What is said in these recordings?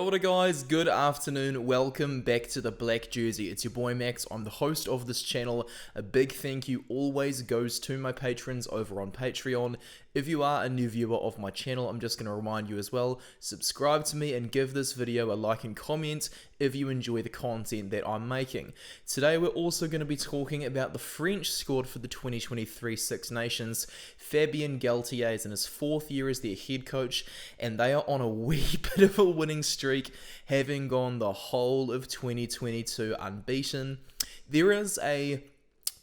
Kia ora guys, good afternoon, welcome back to the Black Jersey. It's your boy Max, I'm the host of this channel. A big thank you always goes to my patrons over on Patreon. If you are a new viewer of my channel, I'm just going to remind you as well, subscribe to me and give this video a like and comment if you enjoy the content that I'm making. Today we're also going to be talking about the French squad for the 2023 Six Nations. Fabien Galthie is in his 4th year as their head coach, and they are on a wee bit of a winning streak, having gone the whole of 2022 unbeaten. There is a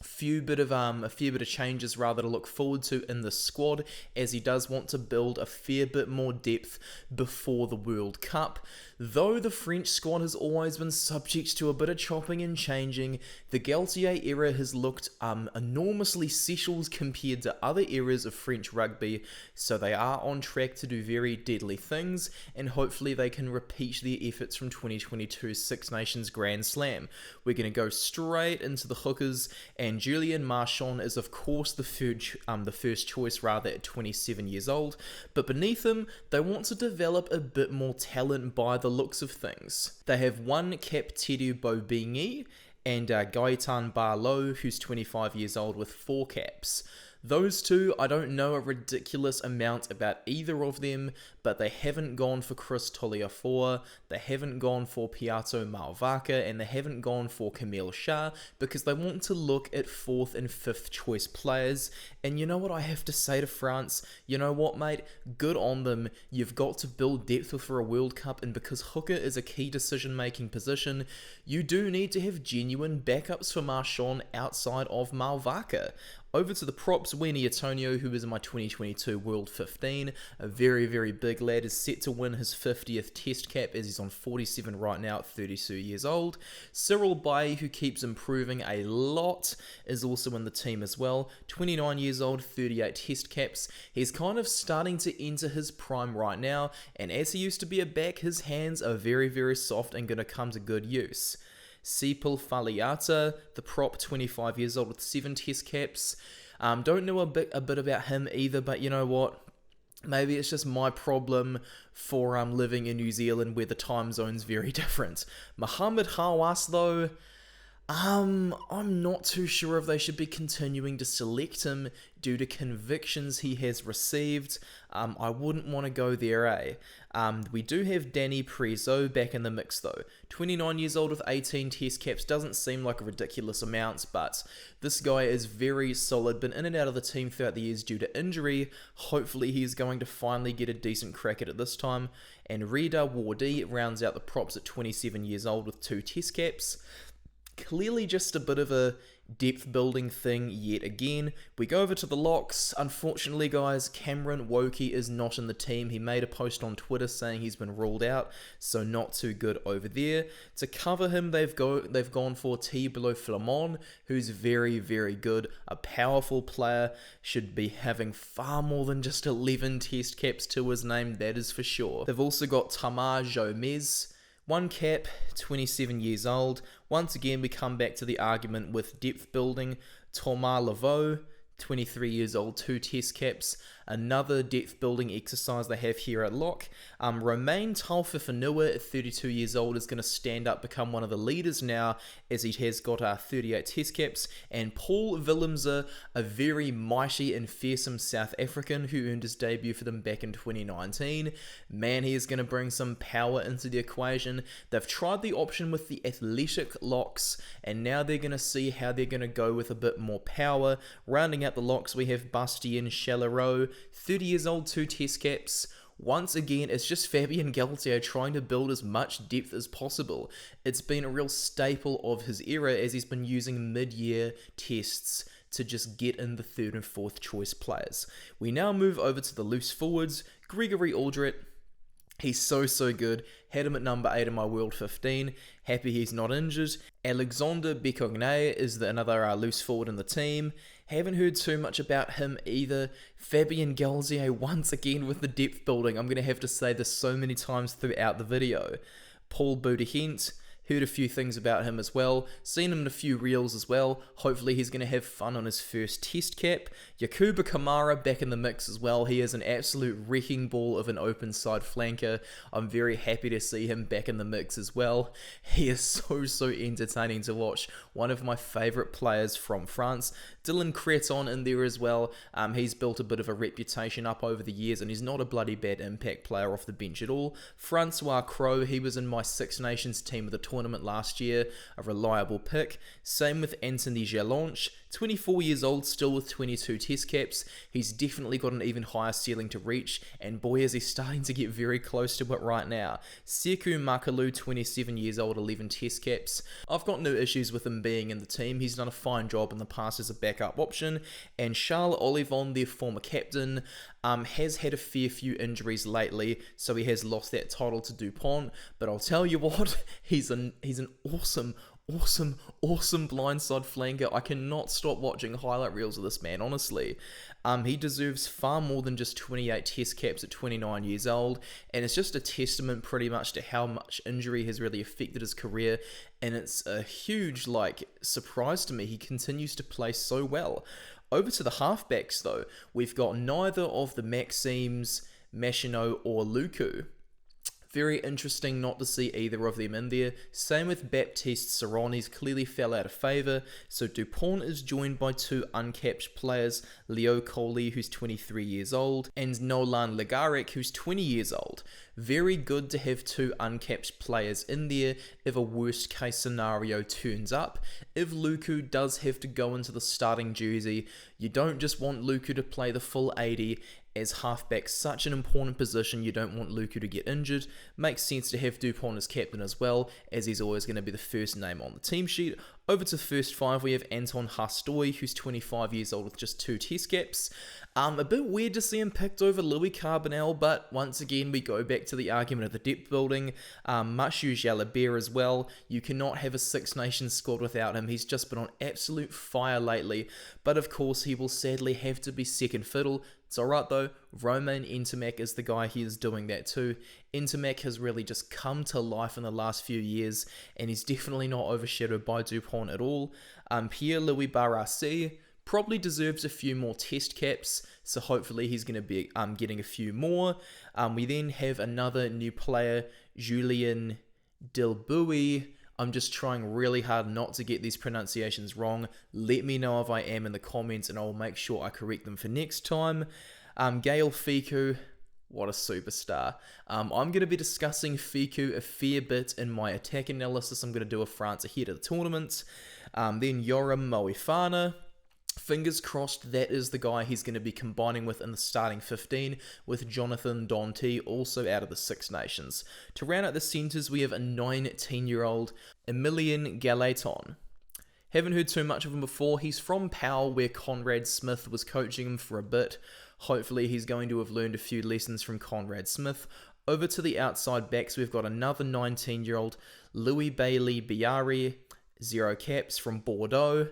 fair bit of changes rather to look forward to in the squad, as he does want to build a fair bit more depth before the World Cup. Though the French squad has always been subject to a bit of chopping and changing, the Galthie era has looked enormously settled compared to other eras of French rugby, so they are on track to do very deadly things, and hopefully they can repeat their efforts from 2022 Six Nations Grand Slam. We're going to go straight into the hookers, and Julien Marchand is of course the first choice at 27 years old, but beneath him they want to develop a bit more talent by the looks of things. They have one cap Tedu Bobigny and Gaetan Barlow, who's 25 years old with 4 caps. Those two, I don't know a ridiculous amount about either of them, but they haven't gone for Chris Toliafoa, they haven't gone for Piato Malvaka, and they haven't gone for Camille Shah because they want to look at 4th and 5th choice players. And you know what I have to say to France? You know what, mate? Good on them. You've got to build depth for a World Cup, and because hooker is a key decision-making position, you do need to have genuine backups for Marchand outside of Malvaka. Over to the props, Winnie Antonio, who is in my 2022 World 15, a very, very big lad, is set to win his 50th test cap as he's on 47 right now at 32 years old. Cyril Baye, who keeps improving a lot, is also in the team as well. 29 years old, 38 test caps. He's kind of starting to enter his prime right now, and as he used to be a back, his hands are very, very soft and going to come to good use. Sepal Faliata, the prop, 25 years old with 7 test caps. Don't know a bit about him either, but you know what? Maybe it's just my problem for living in New Zealand where the time zone's very different. Mohamed Hawass, though, I'm not too sure if they should be continuing to select him due to convictions he has received. I wouldn't want to go there, eh? We do have Danny Prezzo back in the mix though. 29 years old with 18 test caps, doesn't seem like a ridiculous amount, but this guy is very solid, been in and out of the team throughout the years due to injury. Hopefully he's going to finally get a decent crack at it this time. And Reda Wardy rounds out the props at 27 years old with 2 test caps. Clearly just a bit of a depth building thing yet again. We go over to the locks. Unfortunately, guys, Cameron Woki is not in the team. He made a post on Twitter saying he's been ruled out, so not too good over there. To cover him, they've gone for Thibault Flamand, who's very, very good. A powerful player, should be having far more than just 11 test caps to his name, that is for sure. They've also got Tamar Jomez, 1 cap, 27 years old. Once again, we come back to the argument with depth building. Thomas Laveau, 23 years old, 2 test caps. Another depth building exercise they have here at lock. Romain Taufafanua at 32 years old is going to stand up, become one of the leaders now, as he has got 38 test caps. And Paul Willemse, a very mighty and fearsome South African who earned his debut for them back in 2019. Man, he is going to bring some power into the equation. They've tried the option with the athletic locks, and now they're going to see how they're going to go with a bit more power. Rounding out the locks, we have Bastien Chalereau, 30 years old, 2 test caps. Once again, it's just Fabien Galthie trying to build as much depth as possible. It's been a real staple of his era, as he's been using mid-year tests to just get in the 3rd and 4th choice players. We now move over to the loose forwards. Gregory Aldrit, he's so good. Had him at number 8 in my World 15. Happy he's not injured. Alexander Becogne is another loose forward in the team. Haven't heard too much about him either. Fabien Galthie once again with the depth building. I'm going to have to say this so many times throughout the video. Paul Boudehent, Heard a few things about him as well, seen him in a few reels as well. Hopefully he's going to have fun on his first test cap. Yakuba Kamara back in the mix as well. He is an absolute wrecking ball of an open side flanker. I'm very happy to see him back in the mix as well. He is so entertaining to watch. One of my favourite players from France. Dylan Creton in there as well. He's built a bit of a reputation up over the years, and he's not a bloody bad impact player off the bench at all. Francois Crow, he was in my Six Nations team of the tournament last year, a reliable pick. Same with Anthony Jalonche, 24 years old, still with 22 test caps. He's definitely got an even higher ceiling to reach, and boy is he starting to get very close to it right now. Sekou Makalu, 27 years old, 11 test caps. I've got no issues with him being in the team. He's done a fine job in the past as a backup option. And Charles Olivon, their former captain, has had a fair few injuries lately, so he has lost that title to Dupont. But I'll tell you what, he's an awesome blindside flanker. I cannot stop watching highlight reels of this man, honestly. He deserves far more than just 28 test caps at 29 years old, and it's just a testament pretty much to how much injury has really affected his career, and it's a huge surprise to me. He continues to play so well. Over to the halfbacks though, we've got neither of the Maximes, Machino or Luku. Very interesting not to see either of them in there. Same with Baptiste Seron, he's clearly fell out of favour. So Dupont is joined by two uncapped players, Leo Coley, who's 23 years old, and Nolan Legarec, who's 20 years old. Very good to have two uncapped players in there if a worst case scenario turns up. If Luku does have to go into the starting jersey, you don't just want Luku to play the full 80. As halfback, such an important position, you don't want Luku to get injured. Makes sense to have Dupont as captain as well, as he's always going to be the first name on the team sheet. Over to the first five, we have Anton Hastoy, who's 25 years old with just 2 test caps. A bit weird to see him picked over Louis Carbonell, but once again, we go back to the argument of the depth building. Mathieu Jalabert as well. You cannot have a Six Nations squad without him. He's just been on absolute fire lately, but of course, he will sadly have to be second fiddle. It's alright though, Romain Ntamack is the guy he is doing that too. Ntamack has really just come to life in the last few years, and he's definitely not overshadowed by Dupont at all. Pierre-Louis Barassi probably deserves a few more test caps, so hopefully he's going to be getting a few more. We then have another new player, Julien Dilbui. I'm just trying really hard not to get these pronunciations wrong. Let me know if I am in the comments and I'll make sure I correct them for next time. Gael Fickou, what a superstar. I'm going to be discussing Fickou a fair bit in my attack analysis. I'm going to do a France ahead of the tournament. Then Yoram Moefana. Fingers crossed that is the guy he's going to be combining with in the starting 15, with Jonathan Danty also out of the Six Nations. To round out the centres, we have a 19-year-old Emilien Galaton. Haven't heard too much of him before. He's from Powell, where Conrad Smith was coaching him for a bit. Hopefully he's going to have learned a few lessons from Conrad Smith. Over to the outside backs, we've got another 19-year-old Louis Bailey Biari, 0 caps from Bordeaux.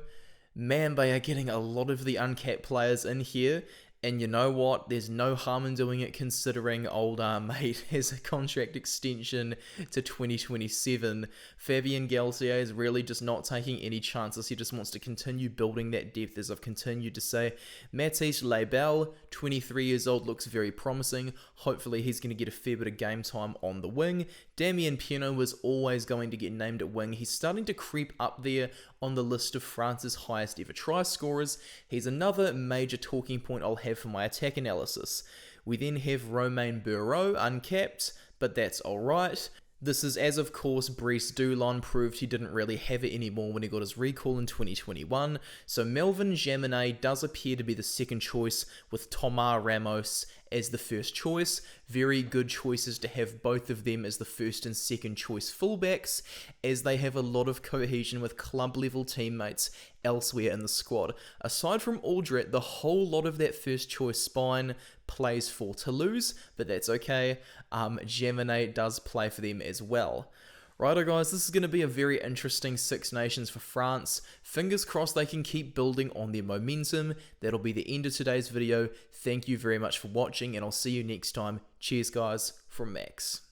Man, they are getting a lot of the uncapped players in here, and you know what? There's no harm in doing it, considering old mate has a contract extension to 2027. Fabien Galthie is really just not taking any chances. He just wants to continue building that depth, as I've continued to say. Mathis Labelle, 23 years old, looks very promising. Hopefully he's going to get a fair bit of game time on the wing. Damien Penaud was always going to get named at wing. He's starting to creep up there on the list of France's highest ever try scorers. He's another major talking point I'll have for my attack analysis. We then have Romain Bureau, uncapped, but that's alright. This is as of course Brice Dulon proved he didn't really have it anymore when he got his recall in 2021, so Melvin Jaminet does appear to be the second choice, with Thomas Ramos as the first choice. Very good choices to have both of them as the first and second choice fullbacks, as they have a lot of cohesion with club level teammates elsewhere in the squad. Aside from Aldred, the whole lot of that first choice spine plays for Toulouse, but that's okay. Jaminet does play for them as well. Righto guys, this is going to be a very interesting Six Nations for France. Fingers crossed they can keep building on their momentum. That'll be the end of today's video. Thank you very much for watching, and I'll see you next time. Cheers guys, from Max.